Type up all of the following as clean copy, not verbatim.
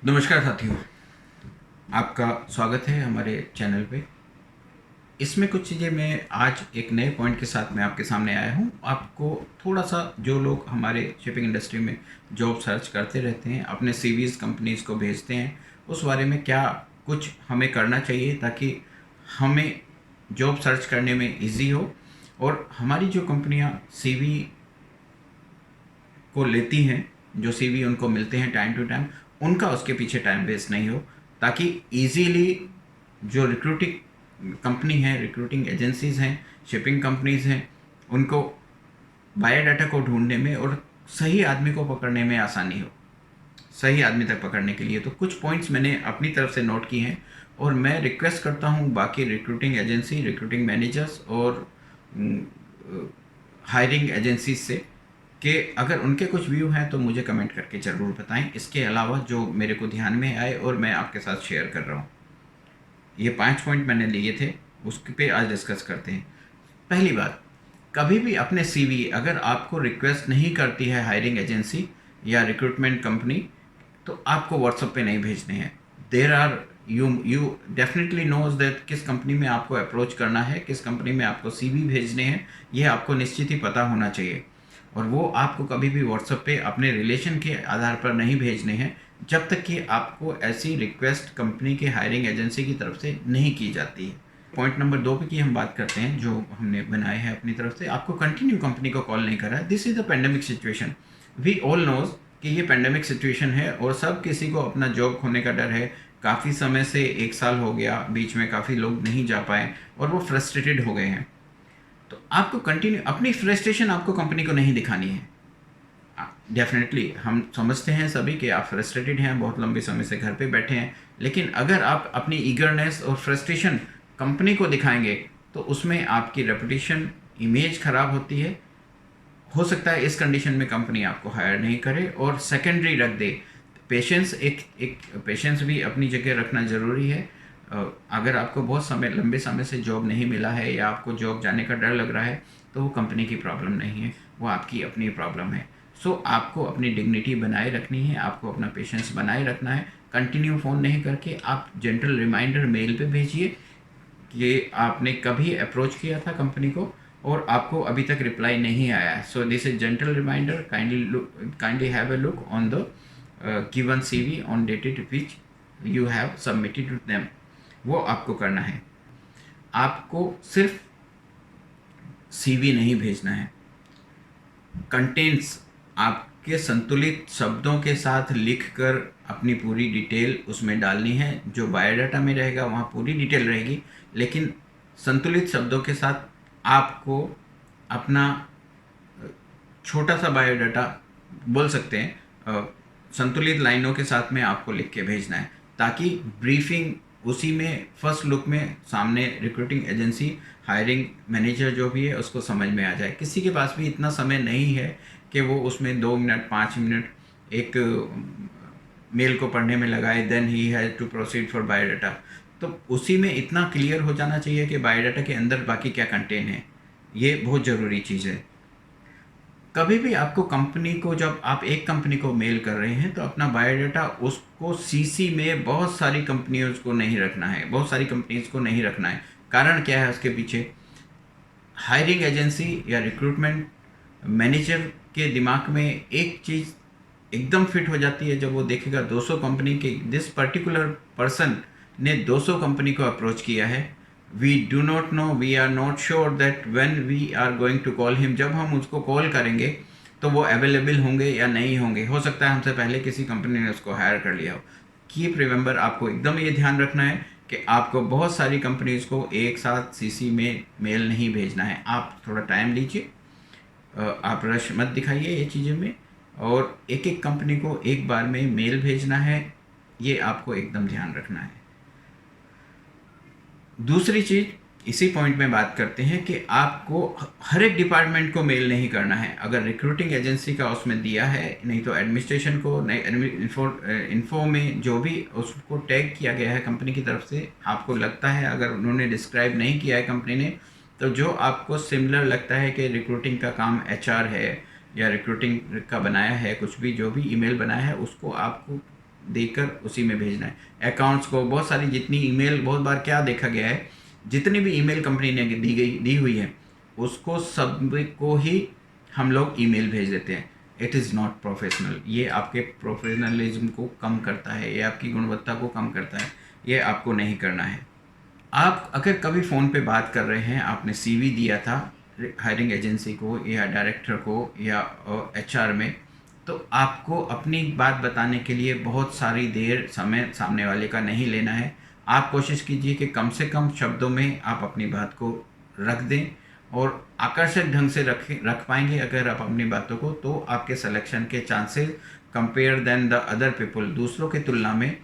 नमस्कार साथियों, आपका स्वागत है हमारे चैनल पे। इसमें कुछ चीज़ें मैं आज एक नए पॉइंट के साथ मैं आपके सामने आया हूँ। आपको थोड़ा सा जो लोग हमारे शिपिंग इंडस्ट्री में जॉब सर्च करते रहते हैं, अपने सीवीज़ कंपनीज़ को भेजते हैं, उस बारे में क्या कुछ हमें करना चाहिए ताकि हमें जॉब सर्च करने में ईजी हो और हमारी जो कंपनियाँ सीवी को लेती हैं, जो सीवी उनको मिलते हैं टाइम टू टाइम, उनका उसके पीछे टाइम वेस्ट नहीं हो, ताकि इजीली जो रिक्रूटिंग कंपनी है, रिक्रूटिंग एजेंसीज़ हैं, शिपिंग कंपनीज़ हैं, उनको बायोडाटा को ढूंढने में और सही आदमी को पकड़ने में आसानी हो। सही आदमी तक पकड़ने के लिए तो कुछ पॉइंट्स मैंने अपनी तरफ से नोट किए हैं और मैं रिक्वेस्ट करता हूँ बाकी रिक्रूटिंग एजेंसी, रिक्रूटिंग मैनेजर्स और हायरिंग एजेंसीज से कि अगर उनके कुछ व्यू हैं तो मुझे कमेंट करके ज़रूर बताएं। इसके अलावा जो मेरे को ध्यान में आए और मैं आपके साथ शेयर कर रहा हूँ, ये 5 पॉइंट मैंने लिए थे, उसके पे आज डिस्कस करते हैं। पहली बात, कभी भी अपने सीवी अगर आपको रिक्वेस्ट नहीं करती है हायरिंग एजेंसी या रिक्रूटमेंट कंपनी, तो आपको व्हाट्सएप पे नहीं भेजने हैं। There are you definitely knows that किस कंपनी में आपको अप्रोच करना है, किस कंपनी में आपको सीवी भेजने हैं, ये आपको निश्चित ही पता होना चाहिए। और वो आपको कभी भी व्हाट्सएप पे अपने रिलेशन के आधार पर नहीं भेजने हैं जब तक कि आपको ऐसी रिक्वेस्ट कंपनी के हायरिंग एजेंसी की तरफ से नहीं की जाती है। पॉइंट नंबर 2 पे की हम बात करते हैं, जो हमने बनाए हैं अपनी तरफ से। आपको कंटिन्यू कंपनी को कॉल नहीं कर रहा है। This is the pandemic situation. We all knows कि ये पेंडेमिक सिचुएशन है और सब किसी को अपना जॉब खोने का डर है। काफ़ी समय से 1 साल हो गया, बीच में काफ़ी लोग नहीं जा पाए और वो फ्रस्ट्रेटेड हो गए हैं। तो आपको कंटिन्यू अपनी फ्रस्ट्रेशन आपको कंपनी को नहीं दिखानी है। डेफिनेटली हम समझते हैं सभी कि आप फ्रस्ट्रेटेड हैं, बहुत लंबे समय से घर पे बैठे हैं, लेकिन अगर आप अपनी ईगरनेस और फ्रस्ट्रेशन कंपनी को दिखाएंगे तो उसमें आपकी रेपुटेशन, इमेज ख़राब होती है। हो सकता है इस कंडीशन में कंपनी आपको हायर नहीं करे और सेकेंडरी रख दे। पेशेंस एक पेशेंस भी अपनी जगह रखना ज़रूरी है। अगर आपको बहुत समय लंबे समय से जॉब नहीं मिला है या आपको जॉब जाने का डर लग रहा है, तो वो कंपनी की प्रॉब्लम नहीं है, वो आपकी अपनी प्रॉब्लम है। सो आपको अपनी डिग्निटी बनाए रखनी है, आपको अपना पेशेंस बनाए रखना है। कंटिन्यू फ़ोन नहीं करके आप जेंटल रिमाइंडर मेल पे भेजिए कि आपने कभी अप्रोच किया था कंपनी को और आपको अभी तक रिप्लाई नहीं आया है। So this is gentle reminder, kindly have a look on the given CV on dated which you have submitted to them. वो आपको करना है। आपको सिर्फ सीवी नहीं भेजना है, कंटेंट्स आपके संतुलित शब्दों के साथ लिखकर अपनी पूरी डिटेल उसमें डालनी है। जो बायोडाटा में रहेगा वहाँ पूरी डिटेल रहेगी, लेकिन संतुलित शब्दों के साथ आपको अपना छोटा सा बायोडाटा बोल सकते हैं, संतुलित लाइनों के साथ में आपको लिख के भेजना है ताकि ब्रीफिंग उसी में फर्स्ट लुक में सामने रिक्रूटिंग एजेंसी, हायरिंग मैनेजर जो भी है उसको समझ में आ जाए। किसी के पास भी इतना समय नहीं है कि वो उसमें 2 मिनट 5 मिनट एक मेल को पढ़ने में लगाए, then he has to proceed for biodata. तो उसी में इतना क्लियर हो जाना चाहिए कि बायोडाटा के अंदर बाकी क्या कंटेन है। ये बहुत ज़रूरी चीज़ है। कभी भी आपको कंपनी को, जब आप एक कंपनी को मेल कर रहे हैं तो अपना बायोडाटा उसको सीसी में बहुत सारी कंपनियों को नहीं रखना है, बहुत सारी कंपनीज को नहीं रखना है। कारण क्या है उसके पीछे? हायरिंग एजेंसी या रिक्रूटमेंट मैनेजर के दिमाग में एक चीज़ एकदम फिट हो जाती है जब वो देखेगा 200 कंपनी के दिस पर्टिकुलर पर्सन ने 200 कंपनी को अप्रोच किया है। We do not know, we are not sure that when we are going to call him, जब हम उसको कॉल करेंगे तो वो अवेलेबल होंगे या नहीं होंगे। हो सकता है हमसे पहले किसी कंपनी ने उसको हायर कर लिया हो। कीप रिमेंबर, आपको एकदम ये ध्यान रखना है कि आपको बहुत सारी कंपनीज को एक साथ सीसी में मेल नहीं भेजना है। आप थोड़ा टाइम लीजिए, आप रश मत दिखाइए ये चीज़ें में, और एक एक कंपनी को एक बार में मेल भेजना है, ये आपको एकदम ध्यान रखना है। दूसरी चीज़, इसी पॉइंट में बात करते हैं कि आपको हर एक डिपार्टमेंट को मेल नहीं करना है। अगर रिक्रूटिंग एजेंसी का उसमें दिया है, नहीं तो एडमिनिस्ट्रेशन को, नहीं इन्फो में जो भी उसको टैग किया गया है कंपनी की तरफ से, आपको लगता है अगर उन्होंने डिस्क्राइब नहीं किया है कंपनी ने, तो जो आपको सिमिलर लगता है कि रिक्रूटिंग का काम एचआर है या रिक्रूटिंग का बनाया है, कुछ भी जो भी ईमेल बनाया है उसको आपको देकर उसी में भेजना है। अकाउंट्स को बहुत सारी जितनी ईमेल, बहुत बार क्या देखा गया है, जितनी भी ईमेल कंपनी ने दी हुई है उसको सब को ही हम लोग ईमेल भेज देते हैं। It is not professional. ये आपके प्रोफेशनलिज्म को कम करता है, ये आपकी गुणवत्ता को कम करता है, ये आपको नहीं करना है। आप अगर कभी फ़ोन पे बात कर रहे हैं, आपने सीवी दिया था हायरिंग एजेंसी को या डायरेक्टर को या एचआर में, तो आपको अपनी बात बताने के लिए बहुत सारी देर समय सामने वाले का नहीं लेना है। आप कोशिश कीजिए कि कम से कम शब्दों में आप अपनी बात को रख दें और आकर्षक ढंग से रख पाएंगे अगर आप अपनी बातों को, तो आपके सिलेक्शन के chances compare than the other people, दूसरों की तुलना में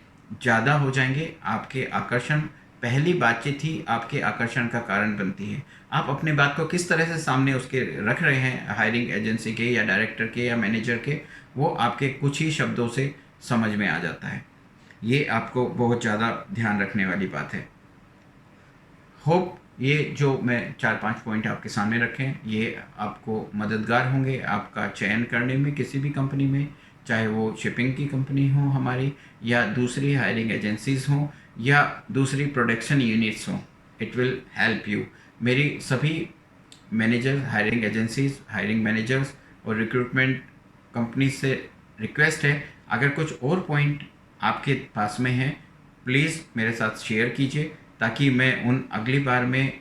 ज़्यादा हो जाएंगे। आपके आकर्षण, पहली बातचीत ही आपके आकर्षण का कारण बनती है। आप अपनी बात को किस तरह से सामने उसके रख रहे हैं, हायरिंग एजेंसी के या डायरेक्टर के या मैनेजर के, वो आपके कुछ ही शब्दों से समझ में आ जाता है। ये आपको बहुत ज़्यादा ध्यान रखने वाली बात है। होप ये जो मैं 4-5 पॉइंट आपके सामने रखे हैं, ये आपको मददगार होंगे आपका चयन करने में किसी भी कंपनी में, चाहे वो शिपिंग की कंपनी हो हमारी, या दूसरी हायरिंग एजेंसीज़ हों, या दूसरी प्रोडक्शन यूनिट्स हों। It will help you. मेरी सभी manager, hiring agencies, hiring managers और रिक्रूटमेंट कंपनी से रिक्वेस्ट है, अगर कुछ और पॉइंट आपके पास में हैं प्लीज़ मेरे साथ शेयर कीजिए, ताकि मैं उन अगली बार में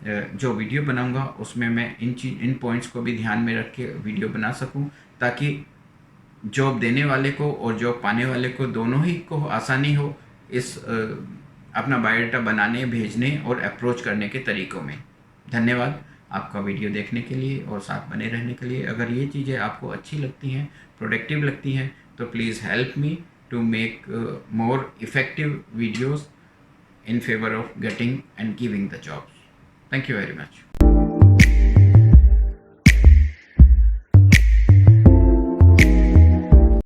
जो वीडियो बनाऊंगा उसमें मैं इन पॉइंट्स को भी ध्यान में रख के वीडियो बना सकूं, ताकि जॉब देने वाले को और जॉब पाने वाले को दोनों ही को आसानी हो इस अपना बायोडाटा बनाने, भेजने और अप्रोच करने के तरीक़ों में। धन्यवाद आपका वीडियो देखने के लिए और साथ बने रहने के लिए। अगर ये चीज़ें आपको अच्छी लगती हैं, प्रोडक्टिव लगती हैं, तो please help me to make more effective videos in favor of getting and giving the jobs. Thank you very much.